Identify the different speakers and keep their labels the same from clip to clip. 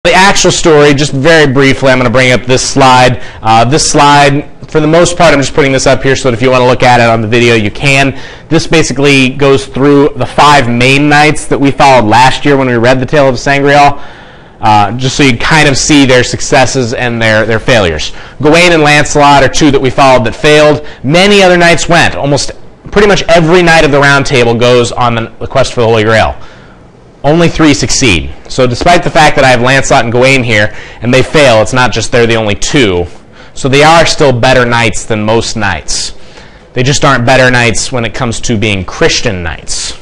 Speaker 1: The actual story, just very briefly, I'm going to bring up this slide. This slide, for the most part, I'm just putting this up here so that if you want to look at it on the video, you can. This basically goes through the 5 main knights that we followed last year when we read the Tale of Sangreal, just so you kind of see their successes and their failures. Gawain and Lancelot are 2 that we followed that failed. Many other knights went. Almost pretty much every knight of the Round Table goes on the quest for the Holy Grail. Only 3 succeed. So despite the fact that I have Lancelot and Gawain here, and they fail, it's not just they're the only 2. So they are still better knights than most knights. They just aren't better knights when it comes to being Christian knights.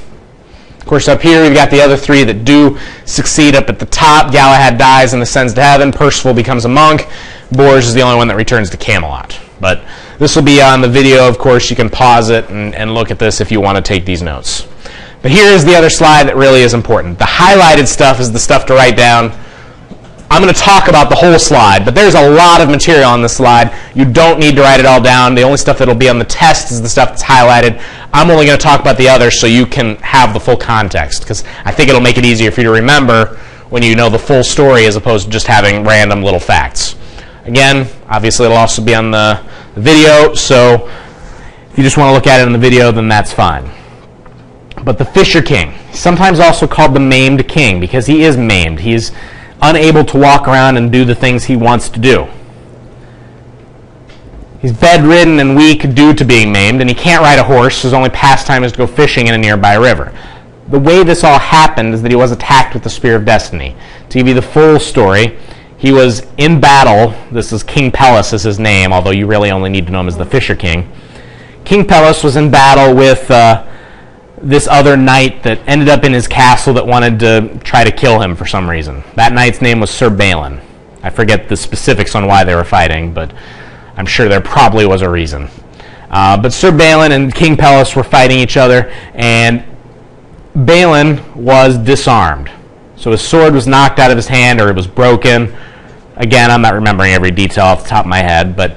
Speaker 1: Of course, up here we've got the other 3 that do succeed up at the top. Galahad dies and ascends to heaven. Percival becomes a monk. Bors is the only one that returns to Camelot. But this will be on the video, of course. You can pause it and look at this if you want to take these notes. But here is the other slide that really is important. The highlighted stuff is the stuff to write down. I'm going to talk about the whole slide, but there's a lot of material on this slide. You don't need to write it all down. The only stuff that will be on the test is the stuff that's highlighted. I'm only going to talk about the others so you can have the full context, because I think it'll make it easier for you to remember when you know the full story as opposed to just having random little facts. Again, obviously it'll also be on the video, so if you just want to look at it in the video, then that's fine. But the Fisher King, sometimes also called the Maimed King, because he is maimed. He is unable to walk around and do the things he wants to do. He's bedridden and weak due to being maimed, and he can't ride a horse. His only pastime is to go fishing in a nearby river. The way this all happened is that he was attacked with the Spear of Destiny. To give you the full story, he was in battle. This is King Pelles is his name, although you really only need to know him as the Fisher King. King Pelles was in battle with this other knight that ended up in his castle that wanted to try to kill him for some reason. That knight's name was Sir Balin. I forget the specifics on why they were fighting, but I'm sure there probably was a reason. But Sir Balin and King Pelles were fighting each other, and Balin was disarmed. So his sword was knocked out of his hand, or it was broken. Again, I'm not remembering every detail off the top of my head, but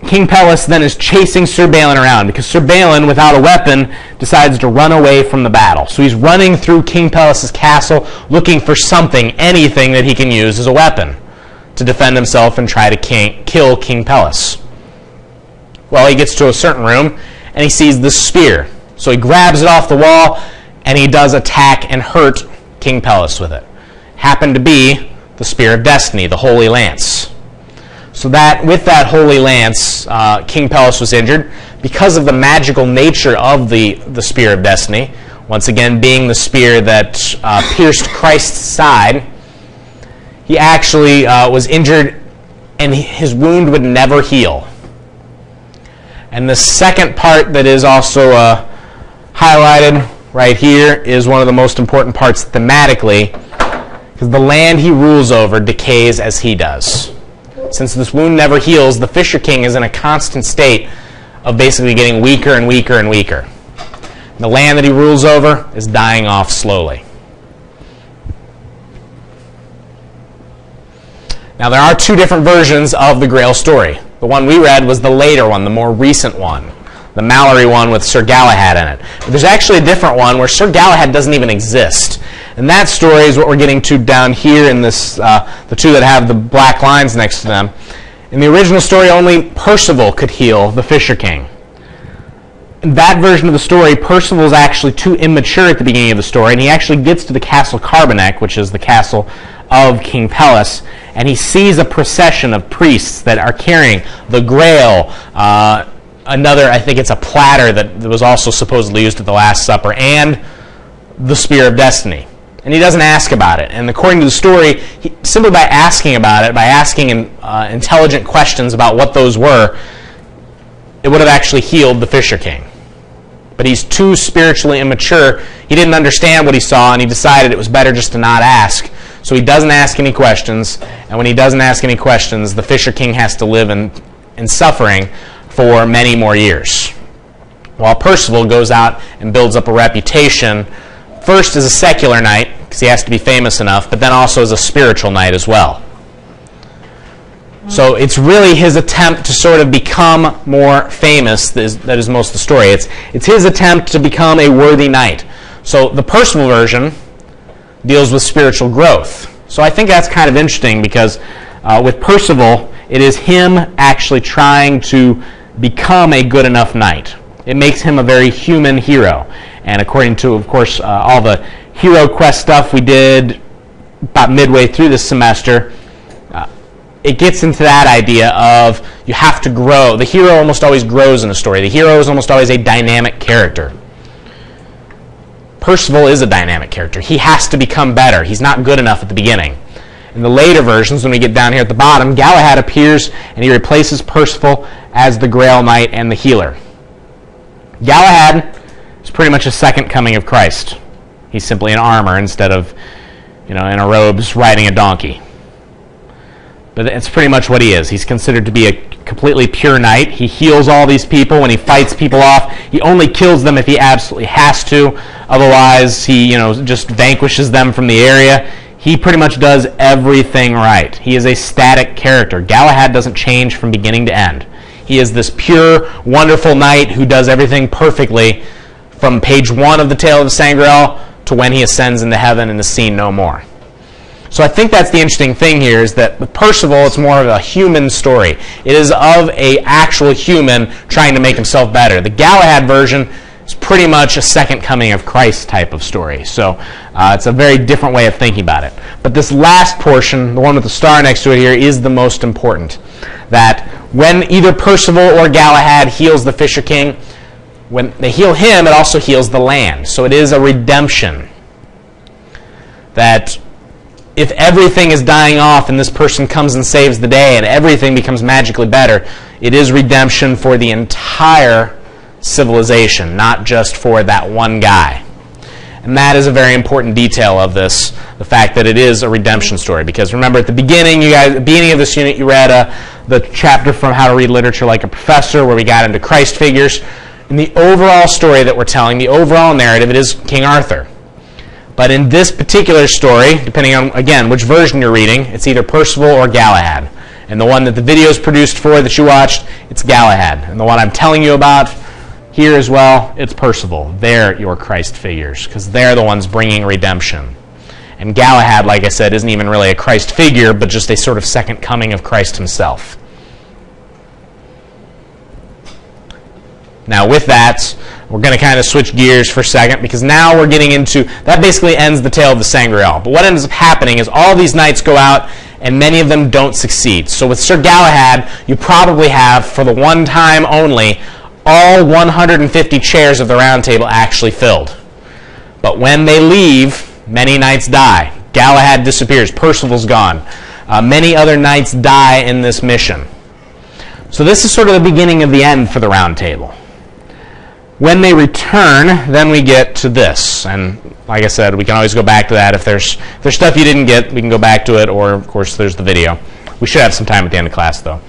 Speaker 1: King Pelles then is chasing Sir Balin around because Sir Balin, without a weapon, decides to run away from the battle. So he's running through King Pelles' castle looking for something, anything that he can use as a weapon to defend himself and try to kill King Pelles. Well, he gets to a certain room and he sees this spear. So he grabs it off the wall and he does attack and hurt King Pelles with it. Happened to be the Spear of Destiny, the Holy Lance. So that with that Holy Lance, King Pelles was injured because of the magical nature of the Spear of Destiny. Once again, being the spear that pierced Christ's side, he actually was injured and his wound would never heal. And the second part that is also highlighted right here is one of the most important parts thematically, because the land he rules over decays as he does. Since this wound never heals, the Fisher King is in a constant state of basically getting weaker and weaker and weaker. The land that he rules over is dying off slowly. Now there are 2 different versions of the Grail story. The one we read was the later one, the more recent one, the Mallory one with Sir Galahad in it. But there's actually a different one where Sir Galahad doesn't even exist. And that story is what we're getting to down here in this, the 2 that have the black lines next to them. In the original story, only Percival could heal the Fisher King. In that version of the story, Percival is actually too immature at the beginning of the story, and he actually gets to the Castle Carbonek, which is the castle of King Pelles, and he sees a procession of priests that are carrying the Grail, another, I think it's a platter that was also supposedly used at the Last Supper, and the Spear of Destiny. And he doesn't ask about it. And according to the story, simply by asking about it, by asking intelligent questions about what those were, it would have actually healed the Fisher King. But he's too spiritually immature. He didn't understand what he saw, and he decided it was better just to not ask. So he doesn't ask any questions. And when he doesn't ask any questions, the Fisher King has to live in suffering for many more years. While Percival goes out and builds up a reputation, first as a secular knight, because he has to be famous enough, but then also as a spiritual knight as well. So it's really his attempt to sort of become more famous that is most of the story. It's his attempt to become a worthy knight. So the Percival version deals with spiritual growth. So I think that's kind of interesting because with Percival, it is him actually trying to become a good enough knight. It makes him a very human hero. And according to, of course, all the Hero Quest stuff we did about midway through this semester, it gets into that idea of you have to grow. The hero almost always grows in a story. The hero is almost always a dynamic character. Percival is a dynamic character. He has to become better. He's not good enough at the beginning. In the later versions, when we get down here at the bottom, Galahad appears and he replaces Percival as the Grail Knight and the healer. Galahad is pretty much a second coming of Christ. He's simply in armor instead of, in a robes riding a donkey. But it's pretty much what he is. He's considered to be a completely pure knight. He heals all these people. When he fights people off, he only kills them if he absolutely has to. Otherwise, he just vanquishes them from the area. He pretty much does everything right. He is a static character. Galahad doesn't change from beginning to end. He is this pure, wonderful knight who does everything perfectly from page 1 of the Tale of the Sangreal to when he ascends into heaven and is seen no more. So I think that's the interesting thing here, is that with Percival, it's more of a human story. It is of an actual human trying to make himself better. The Galahad version is pretty much a second coming of Christ type of story. So it's a very different way of thinking about it. But this last portion, the one with the star next to it here, is the most important. That when either Percival or Galahad heals the Fisher King, when they heal him, it also heals the land. So it is a redemption. That if everything is dying off and this person comes and saves the day and everything becomes magically better, it is redemption for the entire civilization, not just for that one guy. And that is a very important detail of this, the fact that it is a redemption story. Because remember, at the beginning, at the beginning of this unit, you read the chapter from How to Read Literature Like a Professor, where we got into Christ figures. In the overall story that we're telling, the overall narrative, it is King Arthur. But in this particular story, depending on, again, which version you're reading, it's either Percival or Galahad. And the one that the video is produced for that you watched, it's Galahad. And the one I'm telling you about here as well, it's Percival. They're your Christ figures, because they're the ones bringing redemption. And Galahad, like I said, isn't even really a Christ figure, but just a sort of second coming of Christ himself. Now with that, we're going to kind of switch gears for a second, because now we're getting into, that basically ends the Tale of the Sangreal. But what ends up happening is all these knights go out, and many of them don't succeed. So with Sir Galahad, you probably have, for the one time only, all 150 chairs of the Round Table actually filled. But when they leave, many knights die. Galahad disappears. Percival's gone. Many other knights die in this mission. So this is sort of the beginning of the end for the Round Table. When they return, then we get to this. And like I said, we can always go back to that. If there's stuff you didn't get, we can go back to it, or of course there's the video. We should have some time at the end of class though.